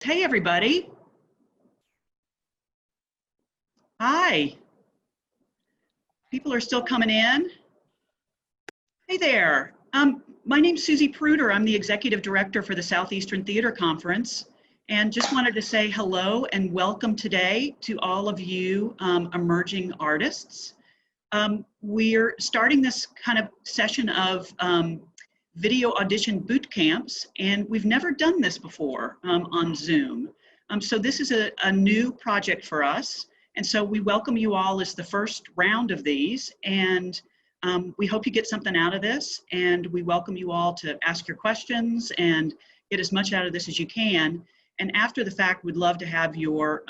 Hey, everybody. Hi. People are still coming in. Hey there. My name's Susie Pruder. I'm the Executive Director for the Southeastern Theater Conference, and just wanted to say hello and welcome today to all of you emerging artists. We're starting this kind of session of video audition boot camps, and we've never done this before on Zoom. So this is a new project for us, and so we welcome you all as the first round of these, and we hope you get something out of this, and we welcome you all to ask your questions and get as much out of this as you can. And after the fact, we'd love to have your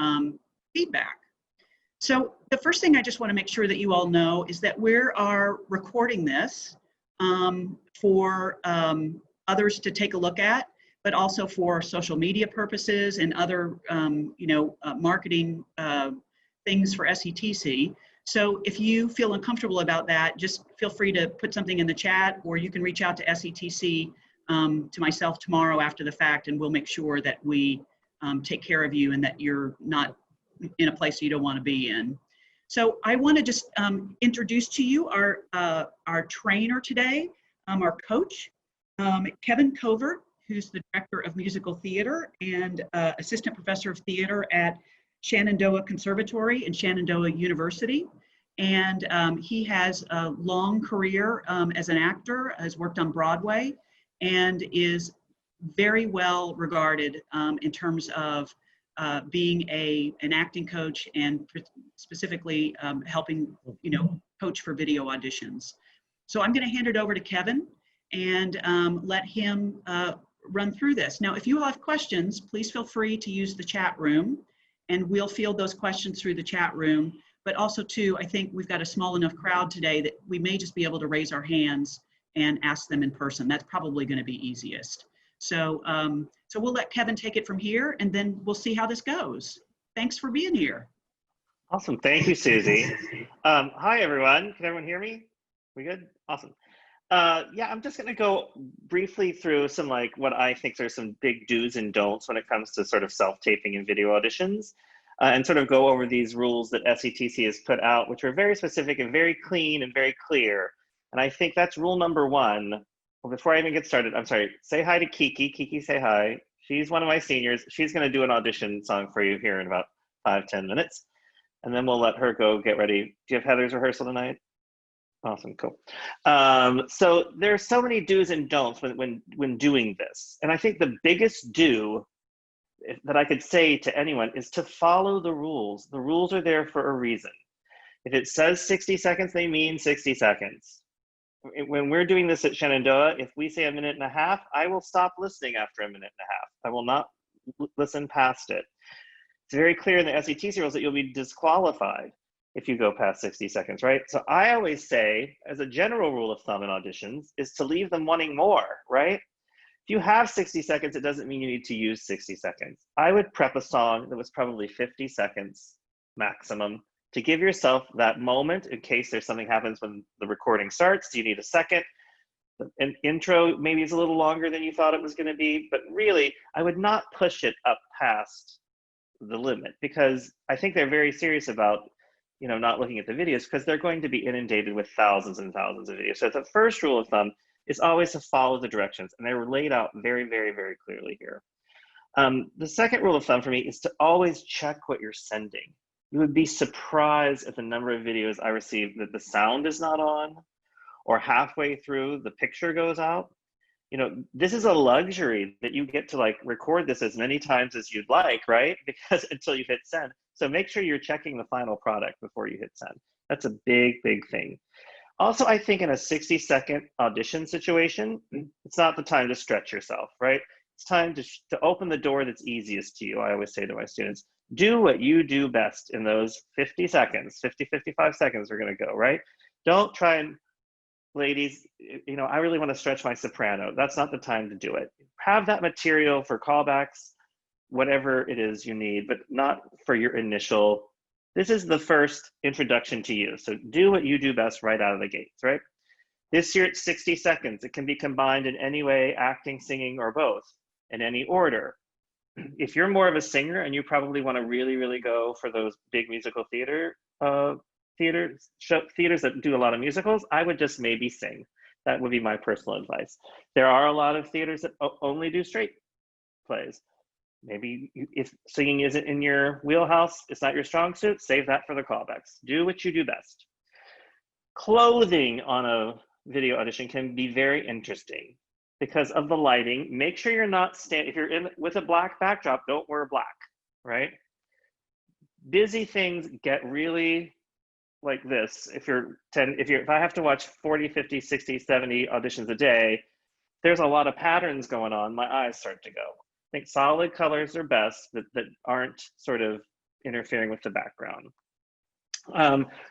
feedback. So the first thing I just want to make sure that you all know is that we are recording this for others to take a look at, but also for social media purposes and other marketing things for SETC. So if you feel uncomfortable about that, just feel free to put something in the chat, or you can reach out to SETC to myself tomorrow after the fact, and we'll make sure that we take care of you and that you're not in a place you don't want to be in. So I want to just introduce to you our trainer today, our coach, Kevin Covert, who's the Director of Musical Theater and Assistant Professor of Theater at Shenandoah Conservatory and Shenandoah University. And he has a long career as an actor, has worked on Broadway, and is very well regarded in terms of being an acting coach and specifically helping, coach for video auditions. So I'm going to hand it over to Kevin and let him run through this. Now, if you have questions, please feel free to use the chat room, and we'll field those questions through the chat room. But also, too, I think we've got a small enough crowd today that we may just be able to raise our hands and ask them in person. That's probably going to be easiest. So, so we'll let Kevin take it from here, and then we'll see how this goes. Thanks for being here. Awesome. Thank you, Susie. Hi, everyone. Can everyone hear me? We good? Awesome. Yeah, I'm just going to go briefly through some what I think are some big do's and don'ts when it comes to sort of self-taping and video auditions, and sort of go over these rules that SETC has put out, which are very specific and very clean and very clear. And I think that's rule number one. Well, before I even get started, I'm sorry, say hi to Kiki. Kiki, say hi. She's one of my seniors. She's going to do an audition song for you here in about 5-10 minutes. And then we'll let her go get ready. Do you have Heather's rehearsal tonight? Awesome, cool. So there's so many do's and don'ts when doing this. And I think the biggest do that I could say to anyone is to follow the rules. The rules are there for a reason. If it says 60 seconds, they mean 60 seconds. When we're doing this at Shenandoah, if we say 1.5 minutes, I will stop listening after 1.5 minutes. I will not listen past it. It's very clear in the SETC rules that you'll be disqualified if you go past 60 seconds, right? So I always say, as a general rule of thumb in auditions, is to leave them wanting more, right? If you have 60 seconds, it doesn't mean you need to use 60 seconds. I would prep a song that was probably 50 seconds maximum to give yourself that moment in case there's something happens when the recording starts. Do you need a second? An intro maybe is a little longer than you thought it was going to be, but really, I would not push it up past the limit, because I think they're very serious about not looking at the videos, because they're going to be inundated with thousands and thousands of videos. So the first rule of thumb is always to follow the directions, and they were laid out very, very, very clearly here. The second rule of thumb for me is to always check what you're sending. You would be surprised at the number of videos I receive that the sound is not on, or halfway through the picture goes out. This is a luxury that you get to record this as many times as you'd like, right? Because until you hit send. So make sure you're checking the final product before you hit send. That's a big, big thing. Also, I think in a 60-second audition situation, it's not the time to stretch yourself, right? It's time to open the door that's easiest to you. I always say to my students, do what you do best in those 50 seconds, 55 seconds are gonna go, right? Don't try and, ladies, I really wanna stretch my soprano. That's not the time to do it. Have that material for callbacks, whatever it is you need, but not for your initial. This is the first introduction to you. So do what you do best right out of the gates, right? This year it's 60 seconds. It can be combined in any way, acting, singing, or both, in any order. if you're more of a singer and you probably want to really, really go for those big musical theaters that do a lot of musicals, I would just maybe sing. That would be my personal advice. There are a lot of theaters that only do straight plays. Maybe if singing isn't in your wheelhouse, it's not your strong suit, save that for the callbacks. Do what you do best. Clothing on a video audition can be very interesting because of the lighting. Make sure you're not if you're in with a black backdrop, don't wear black, right? Busy things get really like this. If I have to watch 40, 50, 60, 70 auditions a day, there's a lot of patterns going on. My eyes start to go. I think solid colors are best that aren't sort of interfering with the background.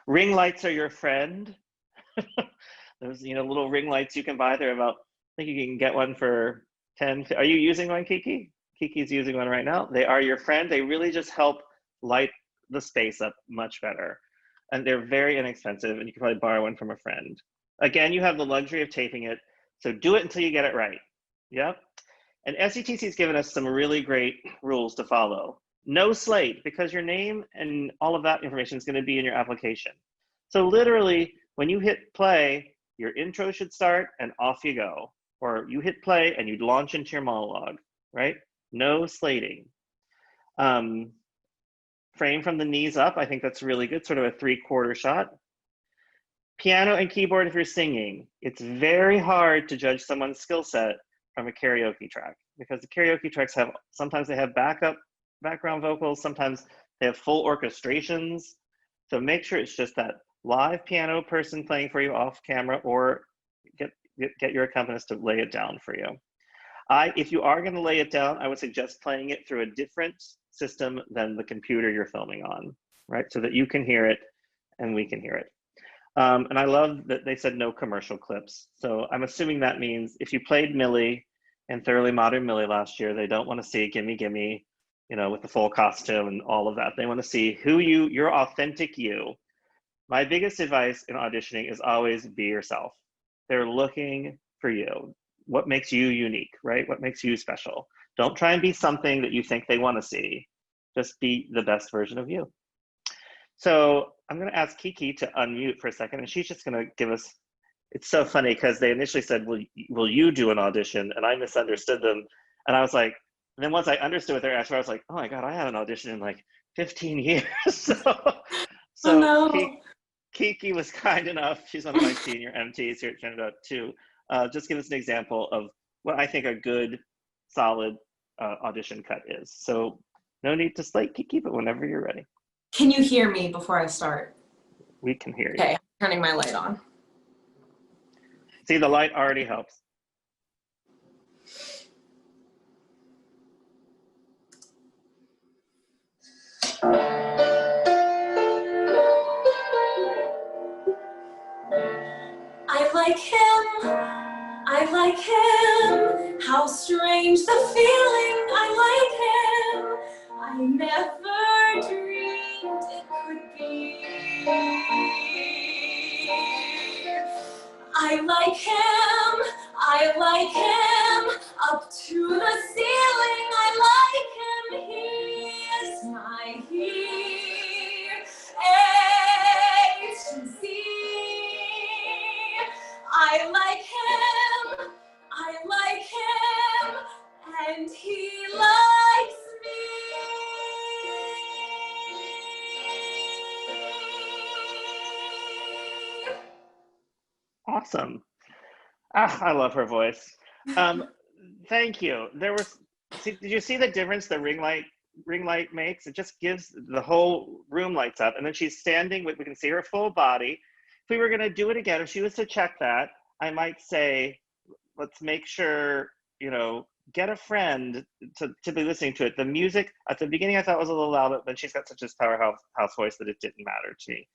Ring lights are your friend. There's little ring lights you can buy. They're about, I think you can get one for 10. Are you using one, Kiki? Kiki's using one right now. They are your friend. They really just help light the space up much better. And they're very inexpensive, and you can probably borrow one from a friend. Again, you have the luxury of taping it, so do it until you get it right. Yep. And SETC has given us some really great rules to follow. No slate, because your name and all of that information is going to be in your application. So literally, when you hit play, your intro should start and off you go. Or you hit play and you launch into your monologue, right? No slating. Frame from the knees up, I think that's really good, sort of a 3/4 shot. Piano and keyboard if you're singing. It's very hard to judge someone's skill set from a karaoke track, because the karaoke tracks sometimes they have background vocals, sometimes they have full orchestrations. So make sure it's just that live piano person playing for you off camera, or get your accompanist to lay it down for you. If you are going to lay it down, I would suggest playing it through a different system than the computer you're filming on, right? So that you can hear it and we can hear it. And I love that they said no commercial clips. So I'm assuming that means if you played Millie and Thoroughly Modern Millie last year, they don't want to see Gimme Gimme, with the full costume and all of that. They want to see your authentic you. My biggest advice in auditioning is always be yourself. They're looking for you. What makes you unique, right? What makes you special? Don't try and be something that you think they want to see. Just be the best version of you. So I'm going to ask Kiki to unmute for a second, and she's just going to give us, it's so funny because they initially said, will you do an audition? And I misunderstood them. And I was like, and then once I understood what they're asking, I was like, oh my God, I haven't auditioned in like 15 years. So Oh, no. Kiki was kind enough, she's one of my senior MTs here at Trinidad too, just give us an example of what I think a good, solid audition cut is. So no need to slate, Kiki, but whenever you're ready. Can you hear me before I start? We can hear you. Okay, I'm turning my light on. See, the light already helps. I like him, how strange the feeling, I like him, I never dreamed it could be. I like him, up to the ceiling, I like him, he is my A to Z. I like him, and he likes me. Awesome. I love her voice. Thank you. Did you see the difference the ring light makes? It just gives the whole room lights up. And then she's standing we can see her full body. If we were going to do it again, if she was to check that, I might say, let's make sure, get a friend to be listening to it. The music at the beginning I thought was a little loud, but then she's got such a powerhouse voice that it didn't matter to me.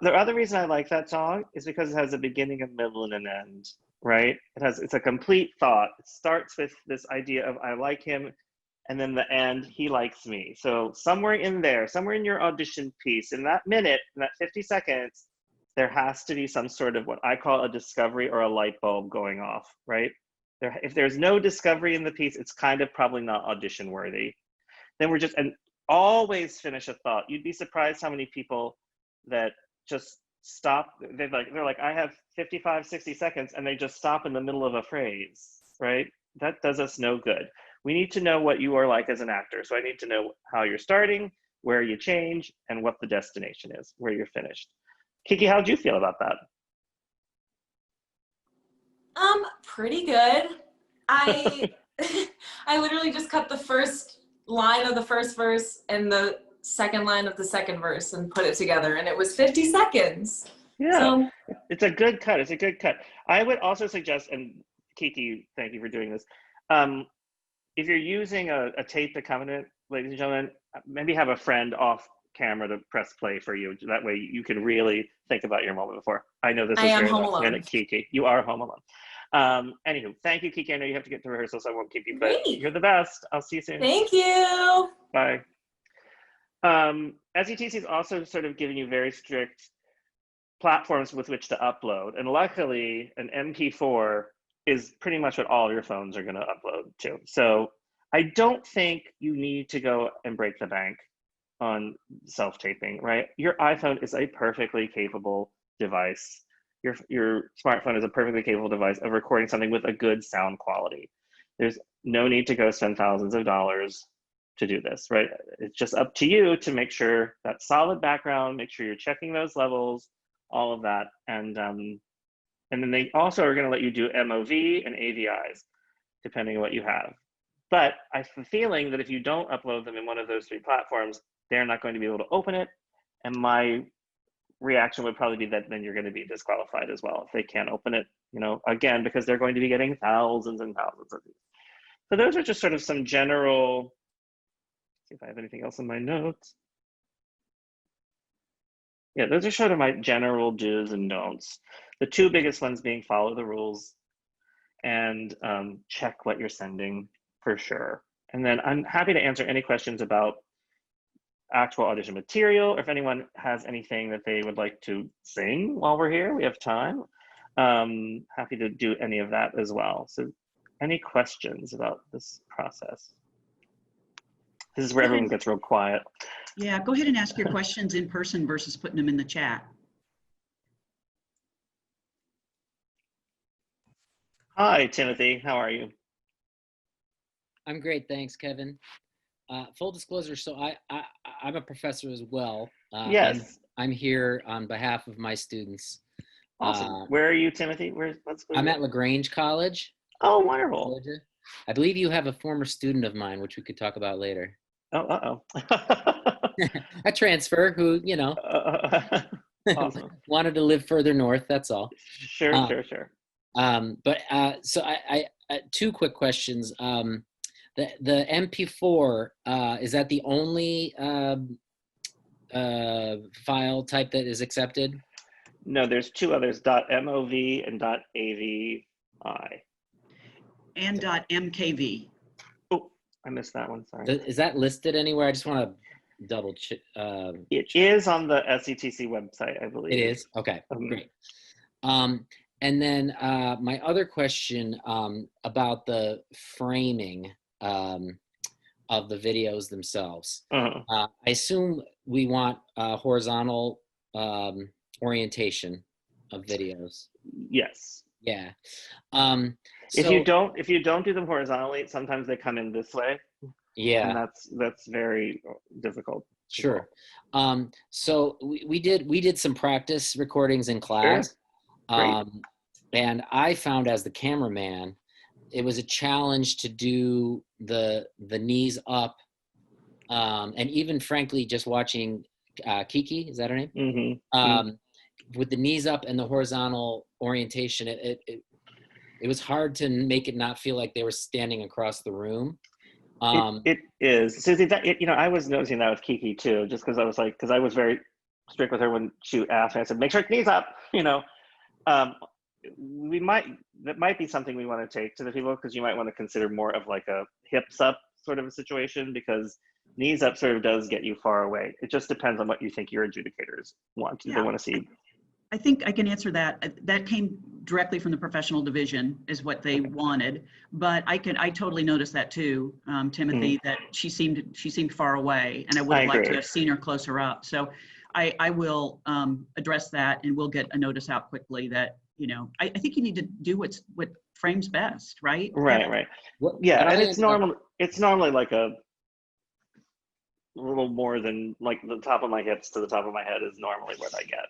The other reason I like that song is because it has a beginning, a middle, and an end, right? It's a complete thought. It starts with this idea of I like him, and then the end, he likes me. So somewhere in there, somewhere in your audition piece, in that minute, in that 50 seconds, there has to be some sort of what I call a discovery or a light bulb going off, right? If there's no discovery in the piece, it's kind of probably not audition worthy. Then we're just, and always finish a thought. You'd be surprised how many people that just stop. They're like, I have 55, 60 seconds, and they just stop in the middle of a phrase, right? That does us no good. We need to know what you are like as an actor. So I need to know how you're starting, where you change, and what the destination is, where you're finished. Kiki, how did you feel about that? Pretty good. I I literally just cut the first line of the first verse and the second line of the second verse and put it together, and it was 50 seconds. Yeah, So, it's a good cut. It's a good cut. I would also suggest, and Kiki, thank you for doing this. If you're using a taped accompaniment, ladies and gentlemen, maybe have a friend off camera to press play for you. That way you can really think about your moment before. I know this is very last minute, Kiki. You are home alone. Anywho, thank you, Kiki. I know you have to get to rehearsal, so I won't keep you, but you're the best. I'll see you soon. thank you. Bye. SETC is also sort of giving you very strict platforms with which to upload. And luckily, an MP4 is pretty much what all your phones are going to upload to. So I don't think you need to go and break the bank on self-taping, right? Your iPhone is a perfectly capable device. Your smartphone is a perfectly capable device of recording something with a good sound quality. There's no need to go spend thousands of dollars to do this, right? It's just up to you to make sure that solid background, make sure you're checking those levels, all of that. And then they also are going to let you do MOV and AVIs, depending on what you have. But I have a feeling that if you don't upload them in one of those three platforms, they're not going to be able to open it. And my reaction would probably be that then you're going to be disqualified as well if they can't open it, you know, again, because they're going to be getting thousands and thousands of these. So those are just sort of some general, see if I have anything else in my notes. Yeah, those are sort of my general do's and don'ts. The two biggest ones being follow the rules and check what you're sending for sure. And then I'm happy to answer any questions about actual audition material, or if anyone has anything that they would like to sing while we're here, we have time. Happy to do any of that as well. So any questions about this process? This is where everyone gets real quiet. Yeah, go ahead and ask your questions in person versus putting them in the chat. Hi, Timothy, how are you? I'm great, thanks, Kevin. Full disclosure, so I'm a professor as well. Yes. I'm here on behalf of my students. Awesome. Where are you, Timothy? I'm at LaGrange College. Oh, wonderful. Georgia. I believe you have a former student of mine, which we could talk about later. Oh, uh-oh. A transfer who, you know, Awesome. wanted to live further north, that's all. Sure. So I two quick questions. The MP4, is that the only file type that is accepted? No, there's two others, .mov and .avi. And .mkv. Oh, I missed that one, sorry. Is that listed anywhere? I just want to double check. It is on the SETC website, I believe. It is? Okay, great. And then my other question about the framing of the videos themselves. I assume we want horizontal orientation of videos. Yes. Yeah. If you don't do them horizontally, sometimes they come in this way. Yeah. And that's very difficult. Sure. So we did some practice recordings in class. Sure. And I found as the cameraman, it was a challenge to do the knees up, and even frankly, just watching Kiki, is that her name? Mm-hmm. With the knees up and the horizontal orientation, it was hard to make it not feel like they were standing across the room. It is. Susie, I was noticing that with Kiki too, just because I was very strict with her when she asked me. I said, make sure knees up, that might be something we want to take to the people, because you might want to consider more of like a hips up sort of a situation, because knees up sort of does get you far away. It just depends on what you think your adjudicators want. Do they want to see? I think I can answer that. That came directly from the professional division is what they wanted, but I totally noticed that too, Timothy, that she seemed far away, and I would have liked to have seen her closer up. So I will address that, and we'll get a notice out quickly that, you know, I think you need to do what frames best, right? Right. What, Yeah, what and I it's normally like a little more than like the top of my hips to the top of my head is normally what I get.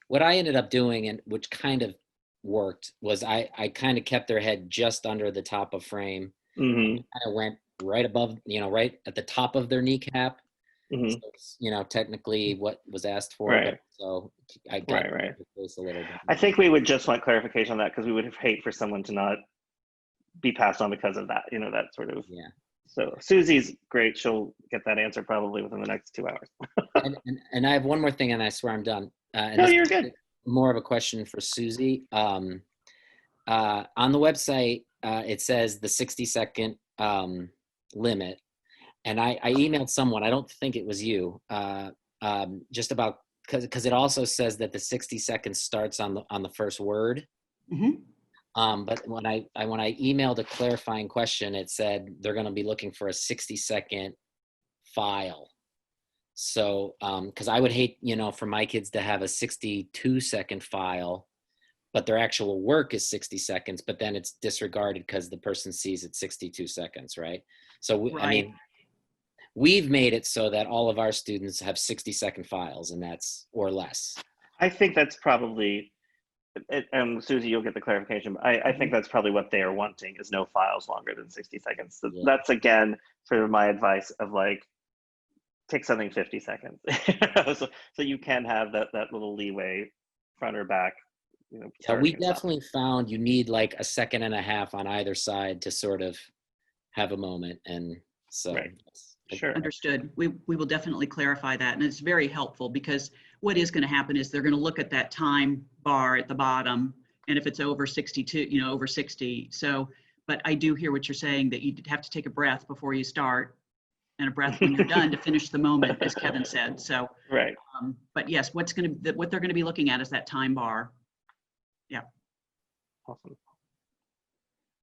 What I ended up doing, and which kind of worked, was I kind of kept their head just under the top of frame. Mm-hmm. Kind of went right above, you know, right at the top of their kneecap. Mm-hmm. So it's, you know, technically what was asked for. Right. But so I got Right. a little bit. I think we would just want clarification on that because we would hate for someone to not be passed on because of that, you know, that sort of. Yeah. So Susie's great. She'll get that answer probably within the next 2 hours. and I have one more thing, and I swear I'm done. No, you're good. More of a question for Susie. On the website, it says the 60-second limit. And I emailed someone, I don't think it was you, just about, because it also says that the 60 seconds starts on the first word. Mm-hmm. But when I emailed a clarifying question, it said they're going to be looking for a 60-second file. So, because I would hate, you know, for my kids to have a 62-second file, but their actual work is 60 seconds, but then it's disregarded because the person sees it 62 seconds, right? So, Right. I mean, we've made it so that all of our students have 60-second files, and that's, or less. I think that's probably, and Susie, you'll get the clarification, but I think that's probably what they are wanting is no files longer than 60 seconds. So that's, again, sort of my advice of like, take something 50 seconds. so you can have that little leeway, front or back. You know, yeah, we definitely found you need like a second and a half on either side to sort of have a moment. And so. Right. Sure. Understood. We will definitely clarify that. And it's very helpful because what is going to happen is they're going to look at that time bar at the bottom. And if it's over 62, you know, over 60. So, but I do hear what you're saying, that you have to take a breath before you start and a breath when you're done to finish the moment, as Kevin said. So, right. But yes, what they're going to be looking at is that time bar. Yeah. Awesome.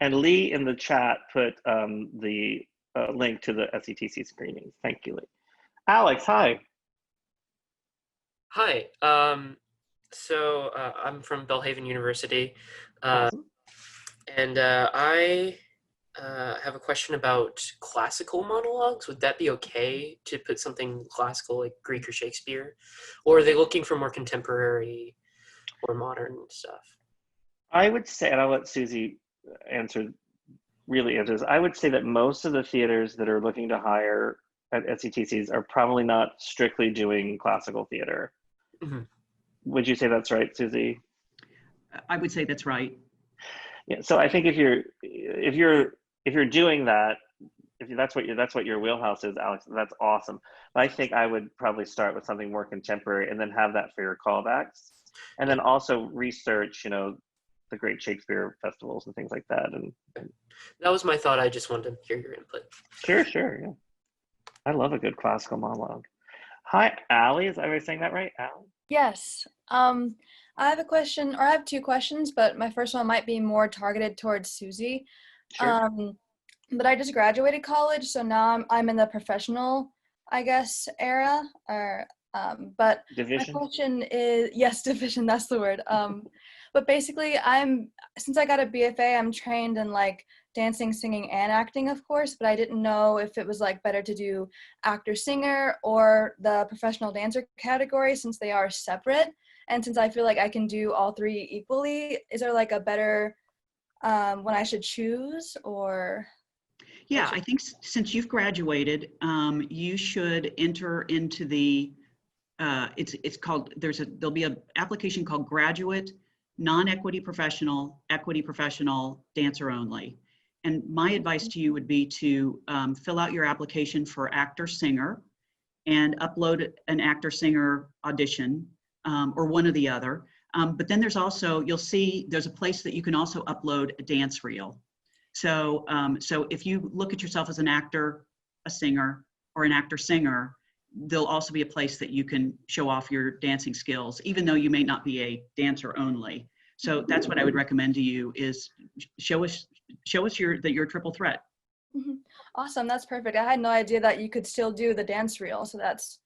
And Lee in the chat put the link to the SETC screenings. Thank you, Lee. Alex, hi. Hi. So I'm from Belhaven University, Awesome. and I have a question about classical monologues. Would that be okay to put something classical like Greek or Shakespeare, or are they looking for more contemporary or modern stuff? I would say, and I'll let Susie really answers. I would say that most of the theaters that are looking to hire at SETCs are probably not strictly doing classical theater. Mm-hmm. Would you say that's right, Susie? I would say that's right. Yeah. So I think if you're doing that, if that's what your wheelhouse is, Alex, that's awesome. But I think I would probably start with something more contemporary and then have that for your callbacks, and then also research, you know, the great Shakespeare festivals and things like that. And that was my thought. I just wanted to hear your input. Sure. Yeah. I love a good classical monologue. Hi, Allie. Is everybody saying that right? Allie? Yes. I have a question, or I have two questions, but my first one might be more targeted towards Susie. Sure. But I just graduated college, so now I'm in the professional, I guess, era. Or but Division? my question is, yes, division. That's the word. But basically, since I got a BFA, I'm trained in like dancing, singing, and acting, of course, but I didn't know if it was like better to do actor, singer, or the professional dancer category, since they are separate. And since I feel like I can do all three equally, is there like a better one I should choose, or? Yeah, I think since you've graduated, you should enter into the, it's called, there'll be an application called Graduate Non-Equity Professional, Equity Professional, Dancer Only. And my advice to you would be to fill out your application for actor singer and upload an actor singer audition or one or the other. But then there's also, you'll see there's a place that you can also upload a dance reel. So if you look at yourself as an actor, a singer, or an actor singer, there'll also be a place that you can show off your dancing skills, even though you may not be a dancer only. So that's what I would recommend to you is show us your triple threat. Awesome, that's perfect. I had no idea that you could still do the dance reel, so that's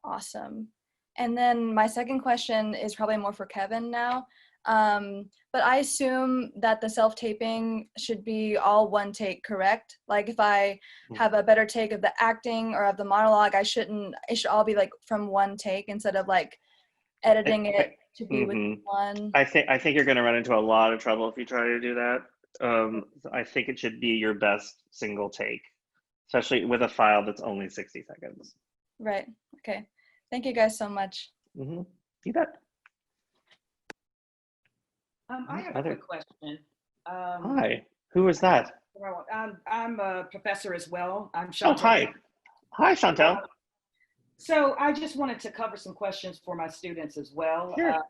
awesome. And then my second question is probably more for Kevin now. But I assume that the self-taping should be all one take, correct? Like if I have a better take of the acting or of the monologue, it should all be like from one take instead of like editing it to be with one. I think you're going to run into a lot of trouble if you try to do that. I think it should be your best single take, especially with a file that's only 60 seconds. Right. Okay. Thank you guys so much. You bet. I have a quick question. Hi, who is that? I'm a professor as well. I'm Chantel. Oh, hi. Hi, Chantel. So I just wanted to cover some questions for my students as well. Sure.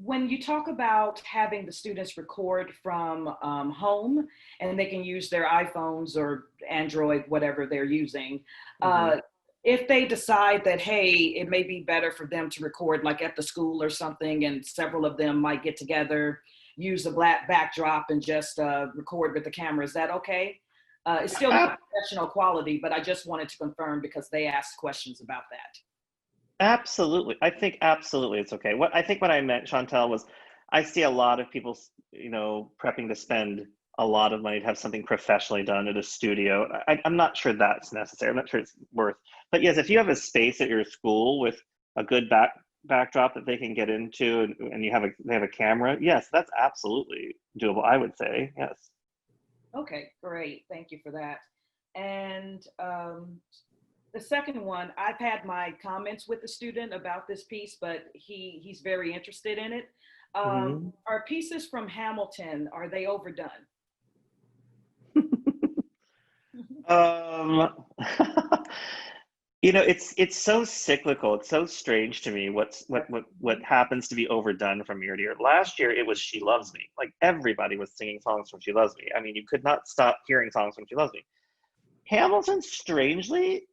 When you talk about having the students record from home and they can use their iPhones or Android, whatever they're using, if they decide that, hey, it may be better for them to record like at the school or something, and several of them might get together, use a black backdrop and just record with the camera, is that okay? It's still not professional quality, but I just wanted to confirm because they asked questions about that. Absolutely. I think absolutely it's okay. What I meant, Chantel, was I see a lot of people, prepping to spend a lot of money to have something professionally done at a studio. I'm not sure that's necessary. I'm not sure it's worth. But yes, if you have a space at your school with a good backdrop that they can get into, and they have a camera, yes, that's absolutely doable. I would say yes. Okay, great. Thank you for that. And the second one, I've had my comments with the student about this piece, but he's very interested in it. Are pieces from Hamilton, are they overdone? It's so cyclical. It's so strange to me what happens to be overdone from year to year. Last year it was She Loves Me. Like everybody was singing songs from She Loves Me. I mean, you could not stop hearing songs from She Loves Me. Hamilton, strangely,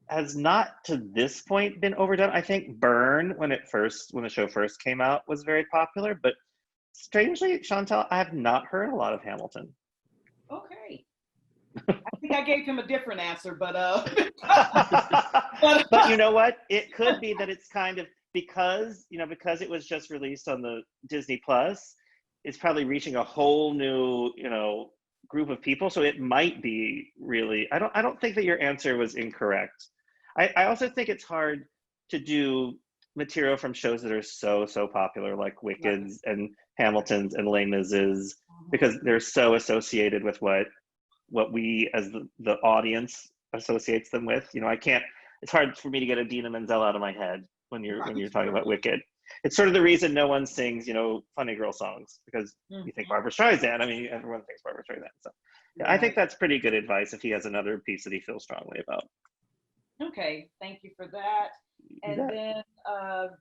has not to this point been overdone. I think Burn, when the show first came out, was very popular, but strangely, Chantal, I have not heard a lot of Hamilton. Okay. I think I gave him a different answer, but but you know what? It could be that it's kind of because it was just released on the Disney Plus, it's probably reaching a whole new, group of people. So it might be really, I don't think that your answer was incorrect. I also think it's hard to do material from shows that are so popular, like Wicked's and Hamilton's and Les Mis's, because they're so associated with what we as the audience associates them with. It's hard for me to get a Dina Menzel out of my head when you're talking about Wicked. It's sort of the reason no one sings, funny girl songs, because you think Barbra Streisand. I mean, everyone thinks Barbra Streisand. So yeah, I think that's pretty good advice if he has another piece that he feels strongly about. Okay, thank you for that. And then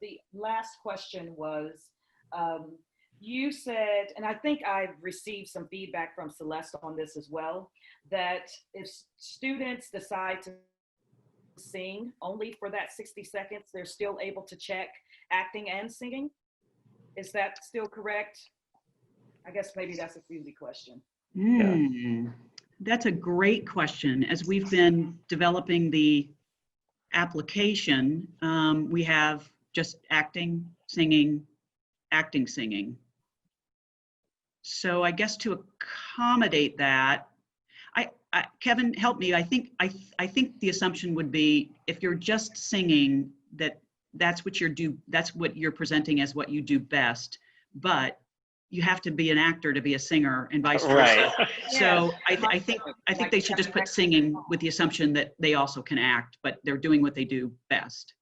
the last question was, you said, and I think I've received some feedback from Celeste on this as well, that if students decide to sing only for that 60 seconds, they're still able to check acting and singing. Is that still correct? I guess maybe that's a Susie question. That's a great question. As we've been developing the application, we have just acting, singing, acting, singing. So I guess to accommodate that, Kevin, help me. I think the assumption would be if you're just singing, that's what you're presenting as what you do best, but you have to be an actor to be a singer and vice versa. Right. So I think they should just put singing with the assumption that they also can act, but they're doing what they do best.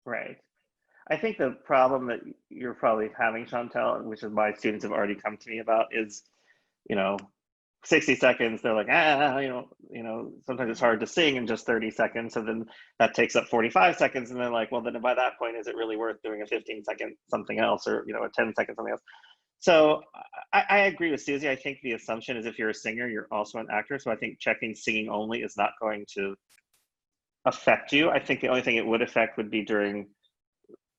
Right. I think the problem that you're probably having, Chantel, which is my students have already come to me about, is, 60 seconds, they're like, sometimes it's hard to sing in just 30 seconds. So then that takes up 45 seconds. And they're like, well, then by that point, is it really worth doing a 15-second something else, or, a 10-second something else? So I agree with Susie. I think the assumption is if you're a singer, you're also an actor. So I think checking singing only is not going to affect you. I think the only thing it would affect would be during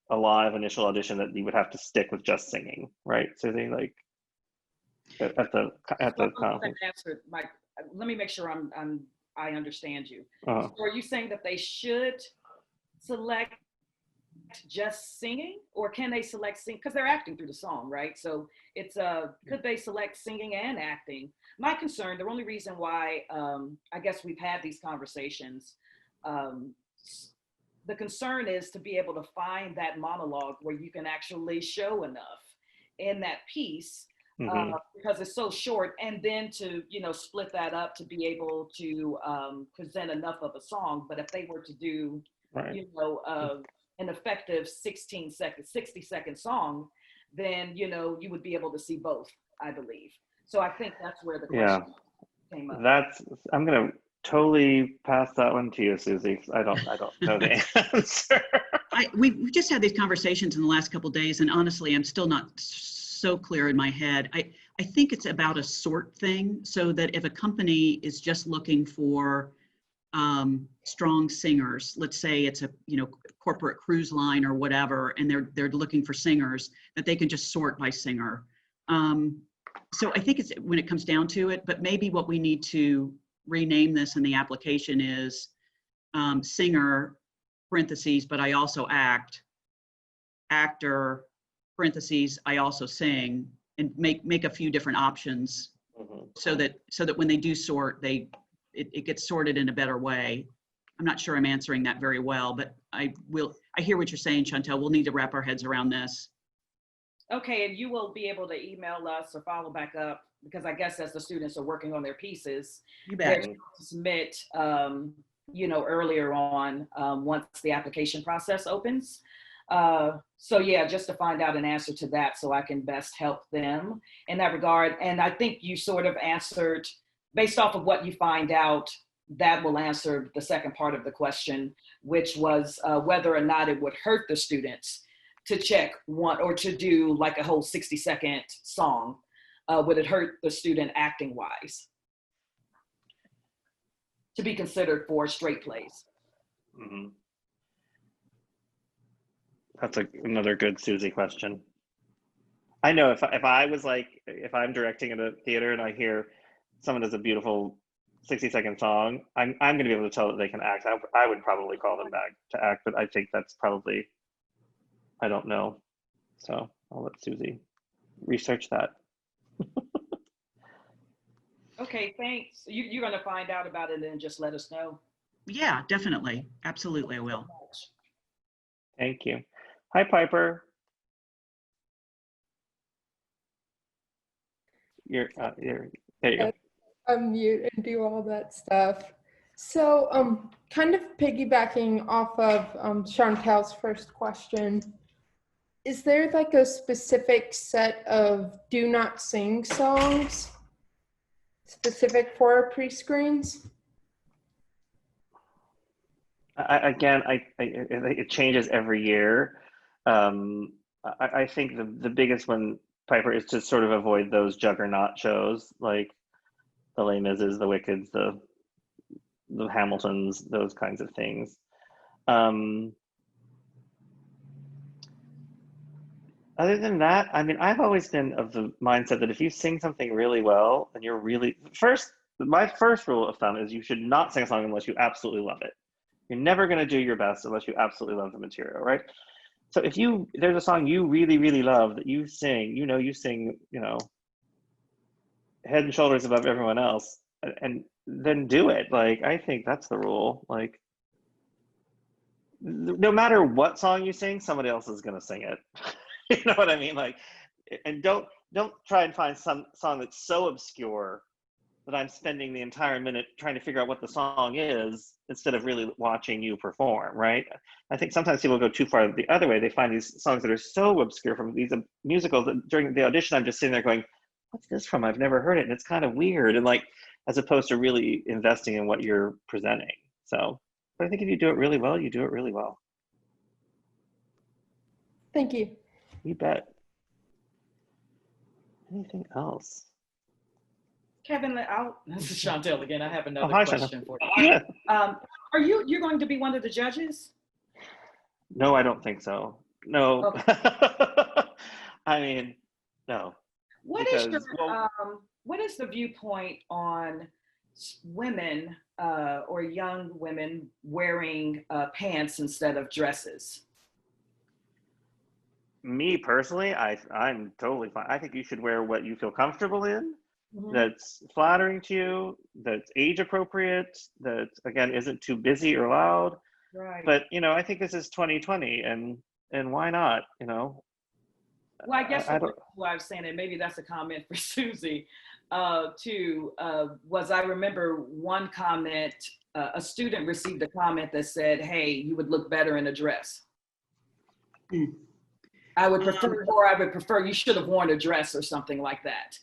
a live initial audition that you would have to stick with just singing, right? So they like at the conference. Let me make sure I understand you. Uh-huh. So are you saying that they should select just singing, or can they select sing, because they're acting through the song, right? So it's could they select singing and acting? My concern, the only reason why I guess we've had these conversations, the concern is to be able to find that monologue where you can actually show enough in that piece, because it's so short, and then to, you know, split that up to be able to present enough of a song. But if they were to do, Right. you know, an effective 60-second song, then, you know, you would be able to see both, I believe. So I think that's where the question came up. I'm gonna totally pass that one to you, Susie. I don't know the answer. We've just had these conversations in the last couple of days, and honestly, I'm still not so clear in my head. I think it's about a sort thing, so that if a company is just looking for strong singers, let's say it's a, you know, corporate cruise line or whatever, and they're looking for singers, that they can just sort by singer. So I think it's when it comes down to it, but maybe what we need to rename this in the application is singer, parentheses, but I also act, actor, parentheses, I also sing, and make a few different options so that when they do sort, it gets sorted in a better way. I'm not sure I'm answering that very well, but I hear what you're saying, Chantel. We'll need to wrap our heads around this. Okay, and you will be able to email us or follow back up, because I guess as the students are working on their pieces, You they're bet. supposed to submit, you know, earlier on, once the application process opens. So yeah, just to find out an answer to that so I can best help them in that regard. And I think you sort of answered, based off of what you find out, that will answer the second part of the question, which was whether or not it would hurt the students to check one or to do like a whole 60-second song. Would it hurt the student acting wise to be considered for straight plays? That's another good Susie question. I know if I was like, if I'm directing at a theater and I hear someone does a beautiful 60-second song, I'm going to be able to tell that they can act. I would probably call them back to act, but I think that's probably, I don't know. So I'll let Susie research that. Okay, thanks. You're going to find out about it and then just let us know. Yeah, definitely. Absolutely, I will. Thank you. Hi, Piper. There you go. Unmute and do all that stuff. So kind of piggybacking off of Chantel's first question, is there like a specific set of do not sing songs specific for pre-screens? It changes every year. I think the biggest one, Piper, is to sort of avoid those juggernaut shows like the Les Mises, the Wickeds, the Hamiltons, those kinds of things. Other than that, I mean, I've always been of the mindset that if you sing something really well and you're really, my first rule of thumb is you should not sing a song unless you absolutely love it. You're never going to do your best unless you absolutely love the material, right? So if there's a song you really, really love that you sing, you sing, head and shoulders above everyone else, and then do it. Like, I think that's the rule. Like, no matter what song you sing, somebody else is going to sing it. You know what I mean? Like, and don't try and find some song that's so obscure that I'm spending the entire minute trying to figure out what the song is instead of really watching you perform, right? I think sometimes people go too far the other way. They find these songs that are so obscure from these musicals that during the audition, I'm just sitting there going, what's this from? I've never heard it. And it's kind of weird. And like, as opposed to really investing in what you're presenting. So, but I think if you do it really well, you do it really well. Thank you. You bet. Anything else? Kevin, this is Chantel again. I have another Hi, question Chantel. for you. Yeah. you're going to be one of the judges? No, I don't think so. No. Okay. I mean, no. What is Because, your well, what is the viewpoint on women or young women wearing pants instead of dresses? me personally, I'm totally fine. I think you should wear what you feel comfortable in, Mhm. that's flattering to you, that's age appropriate, that again isn't too busy or loud. Right. But I think this is 2020, and why not? Well, I guess I the don't. reason why I was saying it, maybe that's a comment for Susie, too, was I remember one comment, a student received a comment that said, hey, you would look better in a dress. Mm. I would prefer, or I would prefer you should have worn a dress or something like that.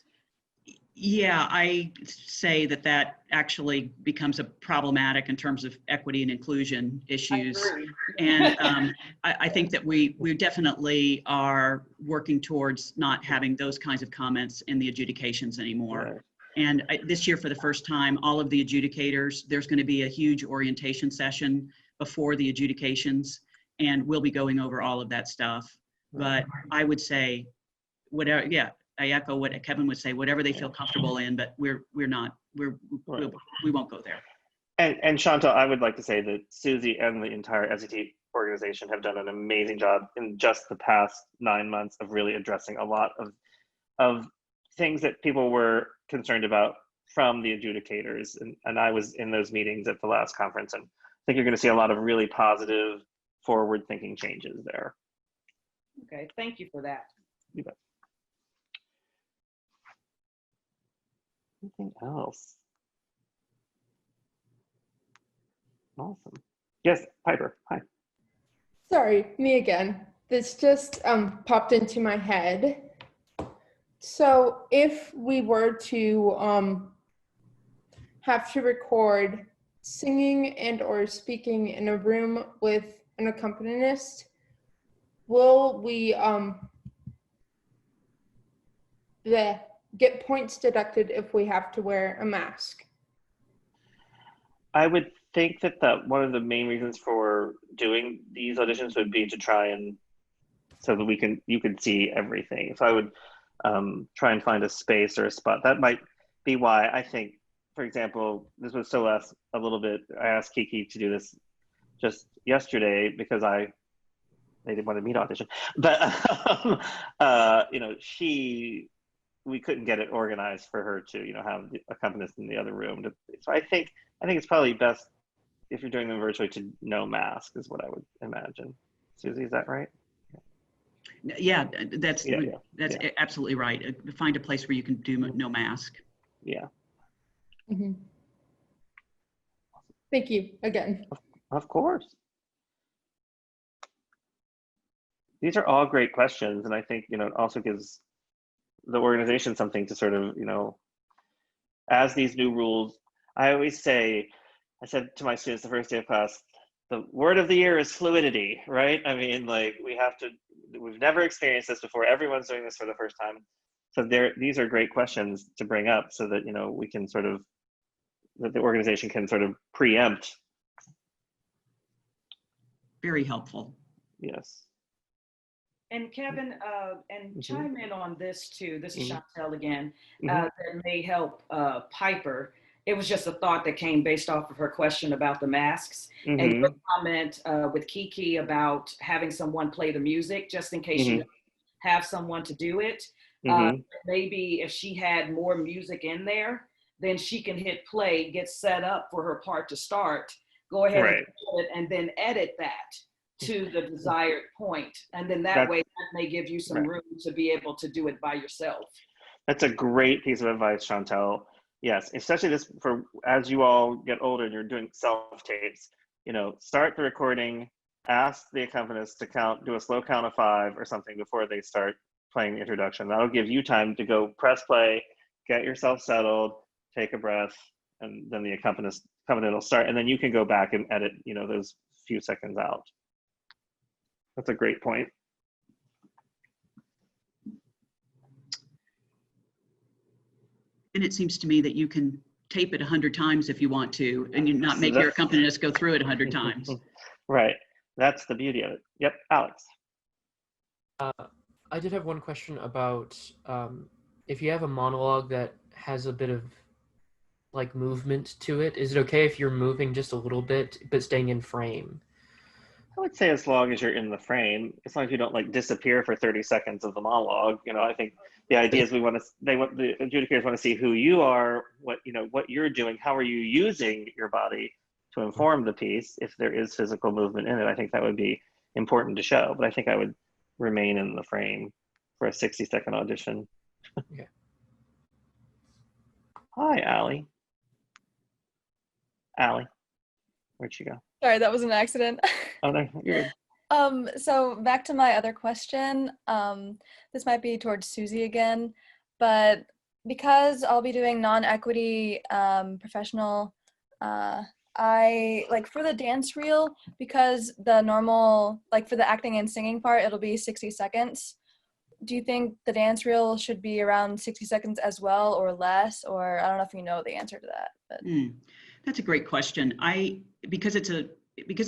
Yeah, I say that actually becomes a problematic in terms of equity and inclusion issues. I agree. And I think that we definitely are working towards not having those kinds of comments in the adjudications anymore. Right. And this year, for the first time, all of the adjudicators, there's going to be a huge orientation session before the adjudications, and we'll be going over all of that stuff. But I would say, whatever, yeah, I echo what Kevin would say, whatever they feel comfortable in, but we won't go there. And Chantal, I would like to say that Susie and the entire SET organization have done an amazing job in just the past 9 months of really addressing a lot of things that people were concerned about from the adjudicators. And I was in those meetings at the last conference, and I think you're going to see a lot of really positive, forward-thinking changes there. Okay, thank you for that. You bet. Anything else? Awesome. Yes, Piper. Hi. Sorry, me again. This just popped into my head. So if we were to have to record singing and or speaking in a room with an accompanist, will we get points deducted if we have to wear a mask? I would think that one of the main reasons for doing these auditions would be to try and so that you can see everything. So I would try and find a space or a spot. That might be why I think, for example, this was still a little bit. I asked Kiki to do this just yesterday because they didn't want me to audition, but we couldn't get it organized for her to have the accompanist in the other room. So I think it's probably best if you're doing them virtually to no mask is what I would imagine. Susie, is that right? Yeah, that's Yeah. absolutely right. Find a place where you can do no mask. Yeah. Mm-hmm. Thank you again. Of course. These are all great questions, and I think it also gives the organization something to sort of as these new rules. I said to my students the first day of class, the word of the year is fluidity, right? I mean, like we've never experienced this before. Everyone's doing this for the first time. So these are great questions to bring up so that, we can that the organization can sort of preempt. Very helpful. Yes. And Kevin, and chime in on this too. This is Mhm. Chantel again. Mhm. That may help Piper. It was just a thought that came based off of her question about the masks and your comment with Kiki about having someone play the music just in case you don't have someone to do it. Maybe if she had more music in there, then she can hit play, get set up for her part to start, go ahead and do it, and then edit that to the desired point. And then that way, that may give you some room to be able to do it by yourself. That's a great piece of advice, Chantel. Yes, especially this for as you all get older and you're doing self-tapes, start the recording, ask the accompanist to do a slow count of 5 or something before they start playing the introduction. That'll give you time to go press play, get yourself settled, take a breath, and then the accompanist will start, and then you can go back and edit, those few seconds out. That's a great point. And it seems to me that you can tape it 100 times if you want to, and you not make So your accompanist go through it 100 times. Right. That's the beauty of it. Yep, Alex. I did have one question about if you have a monologue that has a bit of like movement to it, is it okay if you're moving just a little bbit but staying in frame? I would say as long as you're in the frame, as long as you don't like disappear for 30 seconds of the monologue. You know, I think the idea is the adjudicators want to see who you are, what you're doing, how are you using your body to inform the piece. If there is physical movement in it, I think that would be important to show. But I think I would remain in the frame for a 60-second audition. Okay. Hi, Allie. Allie, where'd she go? Sorry, that was an accident. Oh no, you're good. So back to my other question. This might be towards Susie again, but because I'll be doing non-equity professional, I like for the dance reel, because the normal, like for the acting and singing part, it'll be 60 seconds. Do you think the dance reel should be around 60 seconds as well or less? Or I don't know if you know the answer to that. But. That's a great question. Because it's a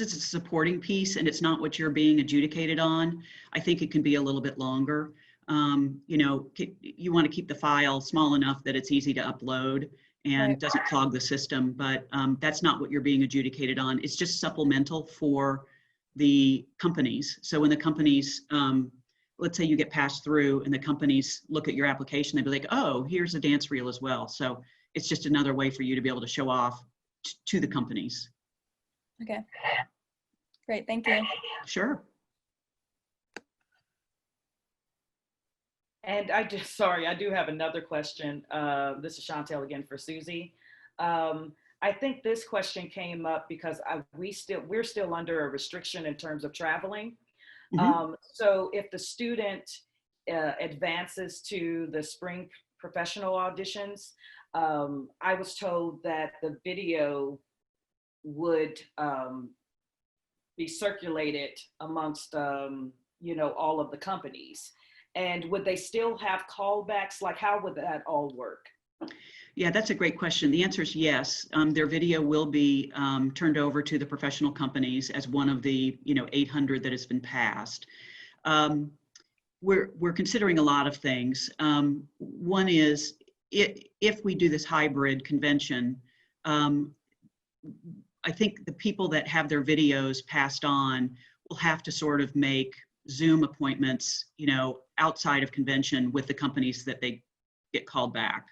supporting piece and it's not what you're being adjudicated on, I think it can be a little bit longer. You know, you want to keep the file small enough that it's easy to upload and Right. doesn't clog the system, but that's not what you're being adjudicated on. It's just supplemental for the companies. So when the companies, let's say you get passed through and the companies look at your application, they'd be like, oh, here's a dance reel as well. So it's just another way for you to be able to show off to the companies. Okay. Great, thank you. Sure. And I do have another question. This is Chantel again for Susie. I think this question came up because we're still under a restriction in terms of traveling. Mm-hmm. So if the student advances to the spring professional auditions, I was told that the video would be circulated amongst all of the companies. And would they still have callbacks? Like, how would that all work? Yeah, that's a great question. The answer is yes. Their video will be turned over to the professional companies as one of the 800 that has been passed. We're considering a lot of things. One is if we do this hybrid convention, I think the people that have their videos passed on will have to sort of make Zoom appointments, outside of convention with the companies that they get called back.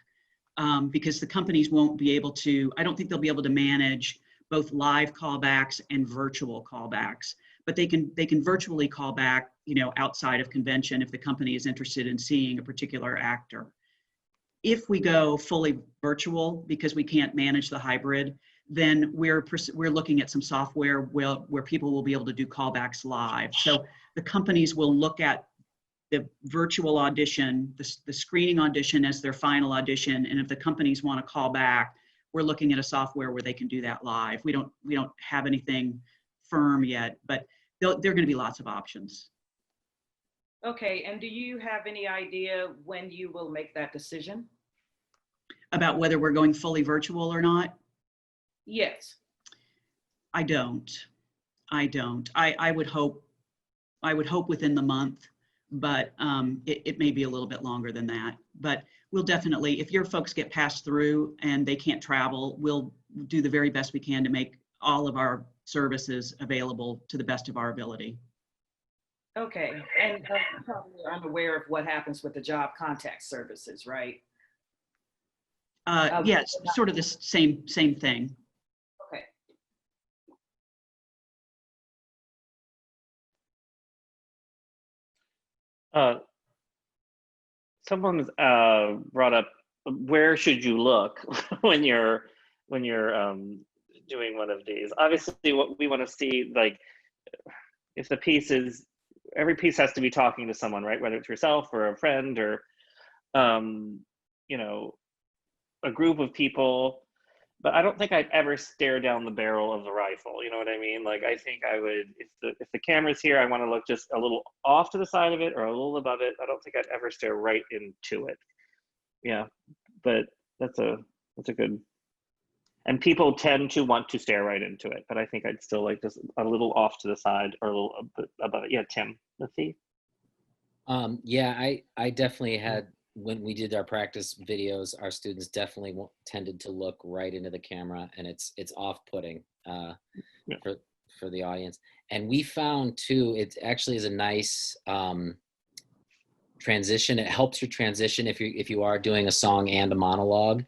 Because the companies won't be able to, I don't think they'll be able to manage both live callbacks and virtual callbacks, but they can virtually call back, outside of convention if the company is interested in seeing a particular actor. If we go fully virtual because we can't manage the hybrid, then we're looking at some software where people will be able to do callbacks live. So the companies will look at the virtual audition, the screening audition as their final audition, and if the companies want to call back, we're looking at a software where they can do that live. We don't have anything firm yet, but there are going to be lots of options. Okay, and do you have any idea when you will make that decision? About whether we're going fully virtual or not? Yes. I don't. I would hope within the month, but it may be a little bit longer than that. But we'll definitely, if your folks get passed through and they can't travel, we'll do the very best we can to make all of our services available to the best of our ability. Okay, and probably I'm aware of what happens with the job contact services, right? Yes, sort of the same thing. Okay. Someone brought up, where should you look when you're doing one of these? Obviously, what we want to see, like, if the piece is, every piece has to be talking to someone, right? Whether it's yourself or a friend or, a group of people. But I don't think I'd ever stare down the barrel of the rifle. You know what I mean? Like, I think I would, if the camera's here, I want to look just a little off to the side of it or a little above it. I don't think I'd ever stare right into it. Yeah, but that's a good And people tend to want to stare right into it, but I think I'd still like just a little off to the side or a little above it. Yeah, Tim, let's see. Yeah, I definitely had, when we did our practice videos, our students definitely tended to look right into the camera, and it's off-putting for the audience. And we found too, it actually is a nice transition. It helps your transition if you are doing a song and a monologue.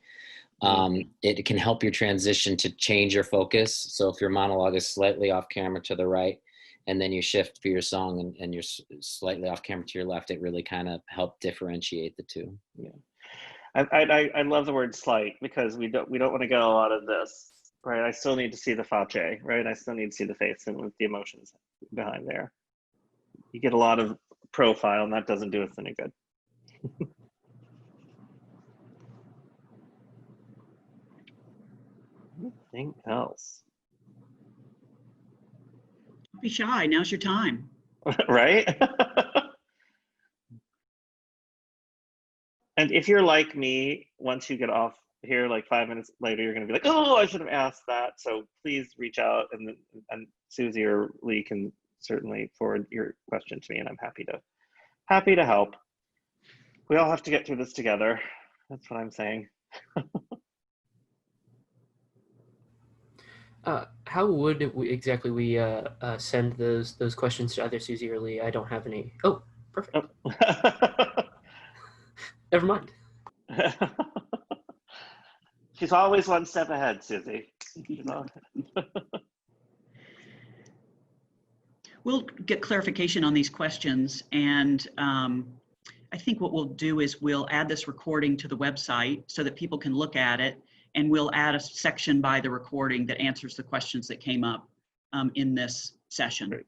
It can help your transition to change your focus. So if your monologue is slightly off camera to the right, and then you shift for your song and you're slightly off camera to your left, it really kind of helped differentiate the two. Yeah, I love the word slight, because we don't want to get a lot of this, right? I still need to see the face, right? I still need to see the face and with the emotions behind there. You get a lot of profile, and that doesn't do us any good. Anything else? Don't be shy. Now's your time. Right? And if you're like me, once you get off here, like 5 minutes later, you're going to be like, oh, I should have asked that. So please reach out, and Susie or Lee can certainly forward your question to me, and I'm happy to help. We all have to get through this together. That's what I'm saying. How would we exactly send those questions to either Susie or Lee? I don't have any. Oh, perfect. Oh. Never mind. She's always one step ahead, Susie. We'll get clarification on these questions, and I think what we'll do is we'll add this recording to the website so that people can look at it, and we'll add a section by the recording that answers the questions that came up in this session. Great.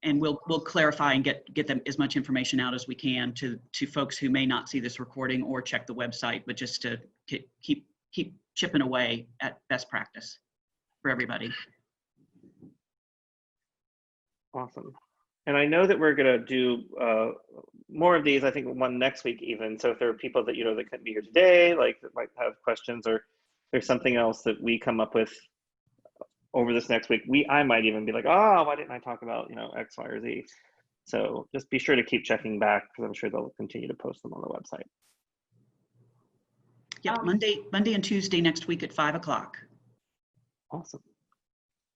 And we'll clarify and get them as much information out as we can to folks who may not see this recording or check the website, but just to keep chipping away at best practice for everybody. Awesome. And I know that we're going to do more of these, I think one next week even. So if there are people that, that couldn't be here today, like that might have questions, or there's something else that we come up with over this next week, I might even be like, oh, why didn't I talk about, X, Y, or Z? So just be sure to keep checking back, because I'm sure they'll continue to post them on the website. Yeah, Monday and Tuesday next week at 5 o'clock. Awesome.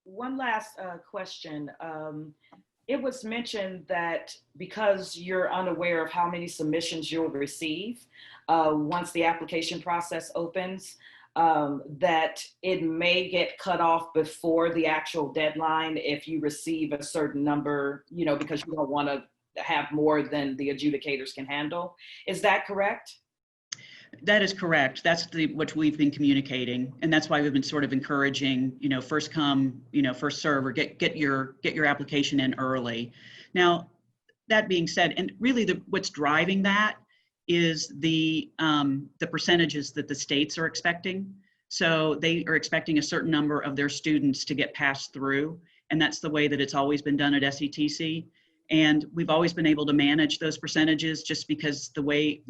One last question. It was mentioned that because you're unaware of how many submissions you'll receive once the application process opens, that it may get cut off before the actual deadline if you receive a certain number, because you don't want to have more than the adjudicators can handle. Is that correct? That is correct. That's what we've been communicating, and that's why we've been sort of encouraging, first come, first serve, or get your application in early. Now, that being said, and really what's driving that is the percentages that the states are expecting. So they are expecting a certain number of their students to get passed through, and that's the way that it's always been done at SETC. And we've always been able to manage those percentages just because the way,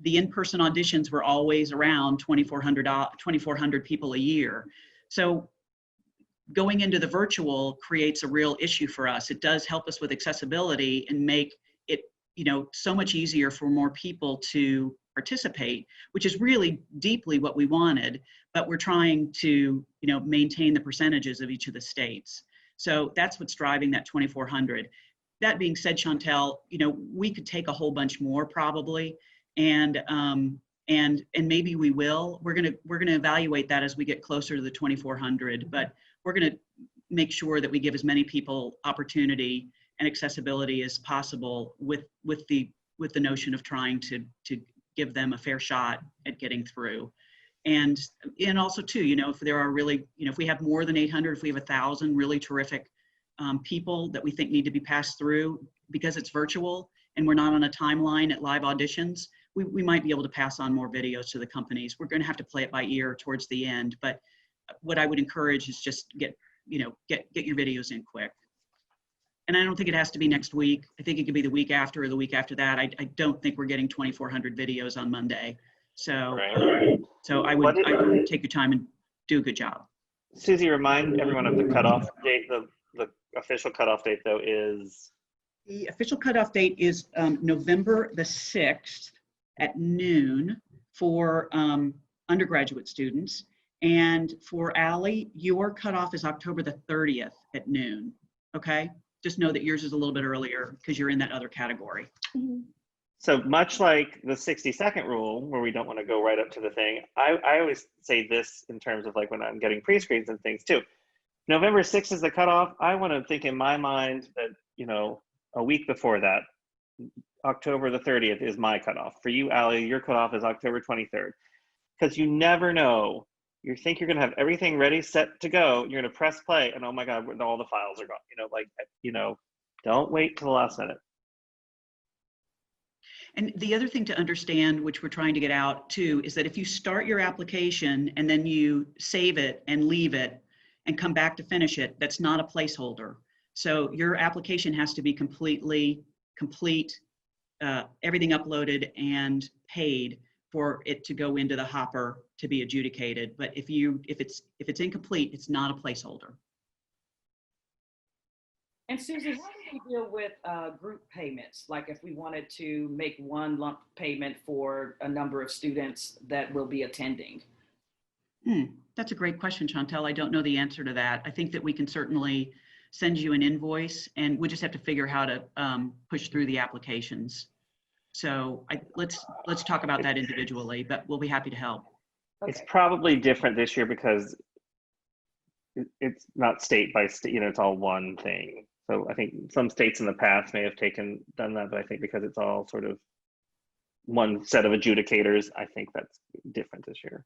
the in-person auditions were always around 2,400 people a year. So going into the virtual creates a real issue for us. It does help us with accessibility and make it, so much easier for more people to participate, which is really deeply what we wanted, but we're trying to, maintain the percentages of each of the states. So that's what's driving that 2,400. That being said, Chantel, we could take a whole bunch more probably, and maybe we will. We're gonna evaluate that as we get closer to the 2,400, but we're gonna make sure that we give as many people opportunity and accessibility as possible with the notion of trying to give them a fair shot at getting through. And also too, if there are really, if we have more than 800, if we have 1,000 really terrific people that we think need to be passed through, because it's virtual and we're not on a timeline at live auditions, we might be able to pass on more videos to the companies. We're going to have to play it by ear towards the end, but what I would encourage is just get your videos in quick. And I don't think it has to be next week. I think it could be the week after or the week after that. I don't think we're getting 2,400 videos on Monday. So, Right. so I What would take your time and do a good job. Susie, remind everyone of the cutoff date. The official cutoff date, though, is The official cutoff date is November the 6th at noon for undergraduate students. And for Allie, your cutoff is October the 30th at noon. Okay? Just know that yours is a little bit earlier because you're in that other category. so much like the 60-second rule, where we don't want to go right up to the thing. I always say this in terms of like when I'm getting pre-screens and things too. November 6th is the cutoff. I want to think in my mind that, you know, a week before that, October the 30th is my cutoff. For you, Allie, your cutoff is October 23rd. Because you never know. You think you're going to have everything ready, set to go. You're going to press play, and oh my God, all the files are gone. You know, like, you know, don't wait till the last minute. And the other thing to understand, which we're trying to get out too, is that if you start your application and then you save it and leave it and come back to finish it, that's not a placeholder. So your application has to be completely complete, everything uploaded and paid for it to go into the hopper to be adjudicated. But if it's incomplete, it's not a placeholder. And Susie, how do we deal with group payments? Like if we wanted to make one lump payment for a number of students that will be attending? That's a great question, Chantel. I don't know the answer to that. I think that we can certainly send you an invoice, and we just have to figure how to push through the applications. So let's talk about that individually, but we'll be happy to help. Okay. It's probably different this year because it's not state by state, you know, it's all one thing. So I think some states in the past may have done that, but I think because it's all sort of one set of adjudicators, I think that's different this year.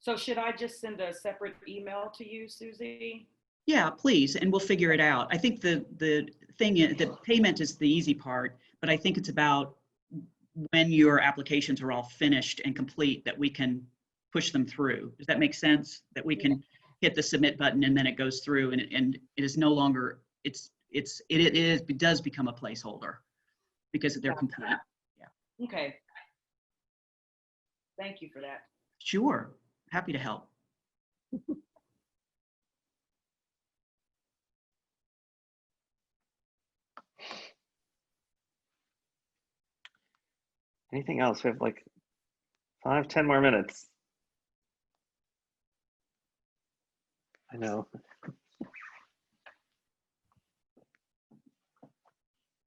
So should I just send a separate email to you, Susie? Yeah, please, and we'll figure it out. I think the thing is, the payment is the easy part, but I think it's about when your applications are all finished and complete that we can push them through. Does that make sense? That we can hit the submit button and then it goes through, and it is no longer, it does become a placeholder because they're complete. Yeah. Okay. Thank you for that. Sure, happy to help. Anything else? We have like 5-10 more minutes. I know.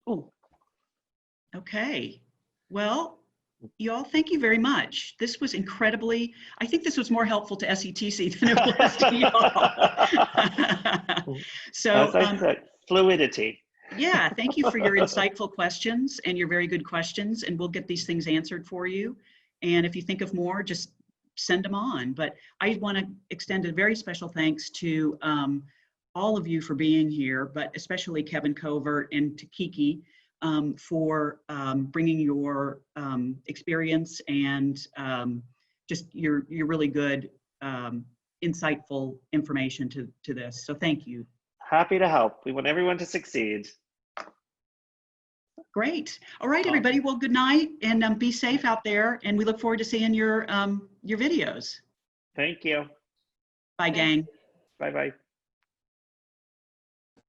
Oh. Okay. Well, y'all, thank you very much. This was incredibly, I think this was more helpful to SETC than it was to y'all. So, as I said, fluidity. Yeah, thank you for your insightful questions and your very good questions, and we'll get these things answered for you. And if you think of more, just send them on. But I want to extend a very special thanks to all of you for being here, but especially Kevin Covert and to Kiki for bringing your experience and just your really good, insightful information to this. So thank you. Happy to help. We want everyone to succeed. Great. All right, everybody. Well, good night and be safe out there. And we look forward to seeing your videos. Thank you. Bye, gang. Bye-bye.